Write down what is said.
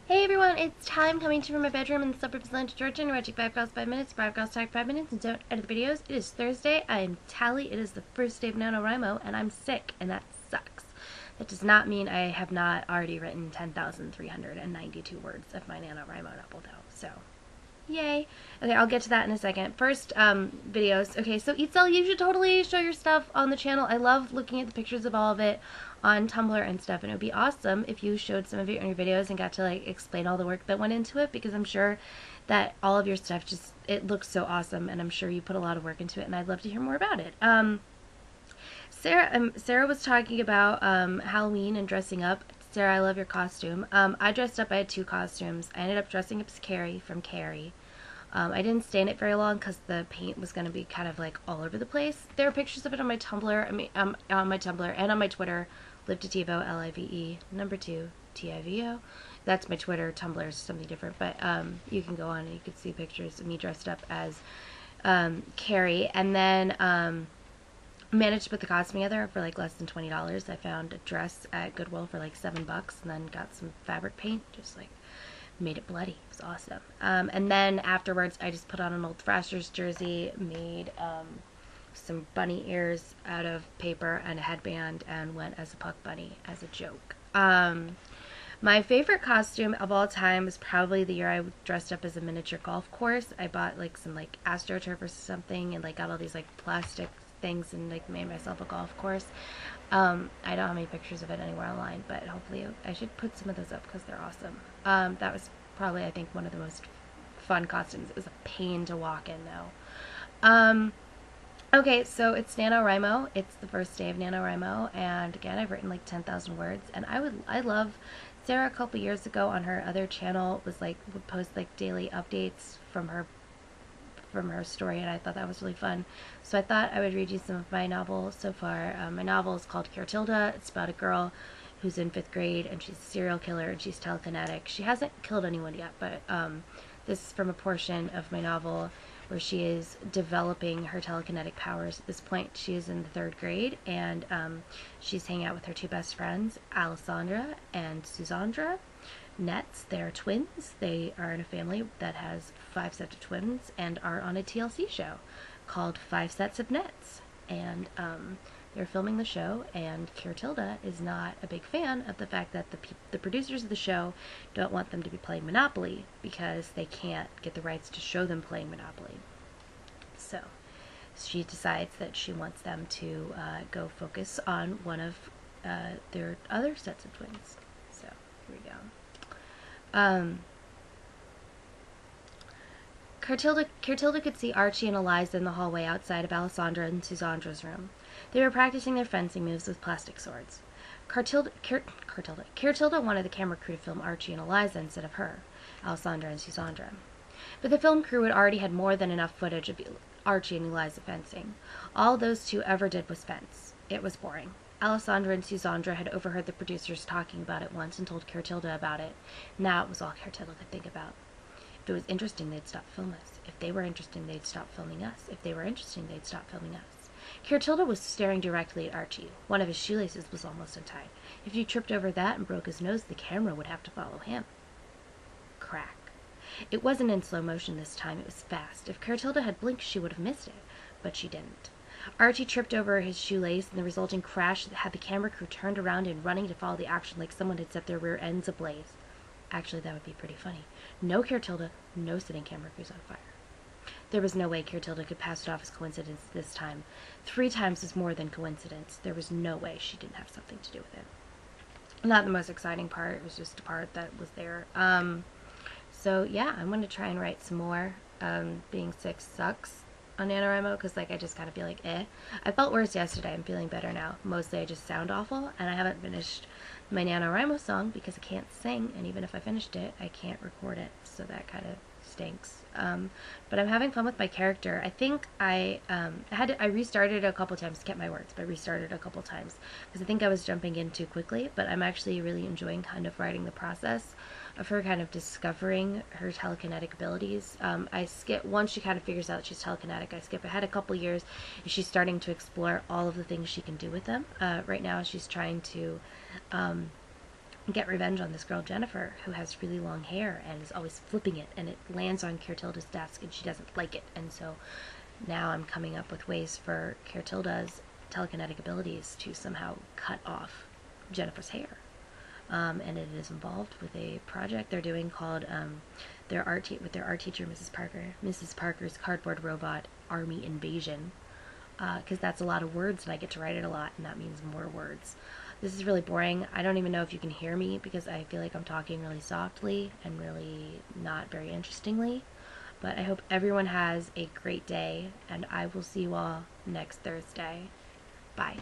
Hey everyone, it's time coming to you from my bedroom in the suburbs of Atlanta, Georgia. And we're 5 girls, 5 minutes, 5 girls talk 5 minutes, and don't edit the videos. It is Thursday. I am Tally. It is the first day of NaNoWriMo, and I'm sick, and that sucks. That does not mean I have not already written 10,392 words of my NaNoWriMo novel, though. So, yay. Okay, I'll get to that in a second. First, videos. Okay, so Eatsell, you should totally show your stuff on the channel. I love looking at the pictures of all of it on Tumblr and stuff, and it would be awesome if you showed some of it in your videos and got to like explain all the work that went into it, because I'm sure that all of your stuff just, it looks so awesome, and I'm sure you put a lot of work into it, and I'd love to hear more about it. Sarah was talking about Halloween and dressing up. Sarah, I love your costume. I dressed up. I had two costumes. I ended up dressing up as Carrie from Carrie. I didn't stay in it very long because the paint was going to be kind of like all over the place. There are pictures of it on my Tumblr. On my Tumblr and on my Twitter, Livetivo, Live, number 2, Tivo. That's my Twitter. Tumblr is something different, but you can go on and you can see pictures of me dressed up as Carrie, and then managed to put the costume together for like less than $20. I found a dress at Goodwill for like $7, and then got some fabric paint, just like made it bloody. It was awesome. And then afterwards, I just put on an old Thrashers jersey, made some bunny ears out of paper and a headband, and went as a Puck Bunny as a joke. My favorite costume of all time is probably the year I dressed up as a miniature golf course. I bought like some like AstroTurf or something, and like got all these like plastic things and like made myself a golf course. I don't have any pictures of it anywhere online, but hopefully I should put some of those up because they're awesome. That was probably, I think, one of the most fun costumes. It was a pain to walk in though. Okay, so it's NaNoWriMo. It's the first day of NaNoWriMo, and again, I've written like 10,000 words, and I love Sarah a couple years ago on her other channel would post like daily updates from her story, and I thought that was really fun. So I thought I would read you some of my novel so far. My novel is called Cure. It's about a girl who's in 5th grade, and she's a serial killer, and she's telekinetic. She hasn't killed anyone yet, but this is from a portion of my novel where she is developing her telekinetic powers. At this point, she is in the 3rd grade, and she's hanging out with her two best friends, Alessandra and Susandra. Nets. They're twins. They are in a family that has 5 sets of twins and are on a TLC show called 5 Sets of Nets. And they're filming the show, and Cure is not a big fan of the fact that the producers of the show don't want them to be playing Monopoly because they can't get the rights to show them playing Monopoly. So she decides that she wants them to go focus on one of their other sets of twins. So here we go. Cure could see Archie and Eliza in the hallway outside of Alessandra and Susandra's room. They were practicing their fencing moves with plastic swords. Cure wanted the camera crew to film Archie and Eliza instead of her, Alessandra and Susandra. But the film crew had already had more than enough footage of Archie and Eliza fencing. All those two ever did was fence. It was boring. Alessandra and Susandra had overheard the producers talking about it once and told Cure about it. Now it was all Cure could think about. If it was interesting, they'd stop filming us. If they were interesting, they'd stop filming us. If they were interesting, they'd stop filming us. Cure was staring directly at Archie. One of his shoelaces was almost untied. If he tripped over that and broke his nose, the camera would have to follow him. Crack. It wasn't in slow motion this time. It was fast. If Cure had blinked, she would have missed it. But she didn't. Archie tripped over his shoelace, and the resulting crash had the camera crew turned around and running to follow the action like someone had set their rear ends ablaze. Actually, that would be pretty funny. No Cure, no sitting camera crews on fire. There was no way Cure could pass it off as coincidence this time. 3 times is more than coincidence. There was no way she didn't have something to do with it. Not the most exciting part. It was just a part that was there. So yeah, I'm going to try and write some more. Being sick sucks on NaNoWriMo, because like I just kind of feel like I felt worse yesterday. I'm feeling better now. Mostly I just sound awful, and I haven't finished my NaNoWriMo song because I can't sing, and even if I finished it, I can't record it, so that kind of stinks. But I'm having fun with my character. I think I restarted a couple times, kept my words, but restarted a couple times because I think I was jumping in too quickly, but I'm actually really enjoying kind of writing the process of her kind of discovering her telekinetic abilities. I skip, once she kind of figures out she's telekinetic, I skip ahead a couple years, and she's starting to explore all of the things she can do with them. Right now she's trying to get revenge on this girl Jennifer, who has really long hair and is always flipping it, and it lands on Clotilda's desk and she doesn't like it. And so now I'm coming up with ways for Clotilda's telekinetic abilities to somehow cut off Jennifer's hair. And it is involved with a project they're doing called with their art teacher, Mrs. Parker. Mrs. Parker's Cardboard Robot Army Invasion, because that's a lot of words and I get to write it a lot, and that means more words. This is really boring. I don't even know if you can hear me because I feel like I'm talking really softly and really not very interestingly. But I hope everyone has a great day, and I will see you all next Thursday. Bye.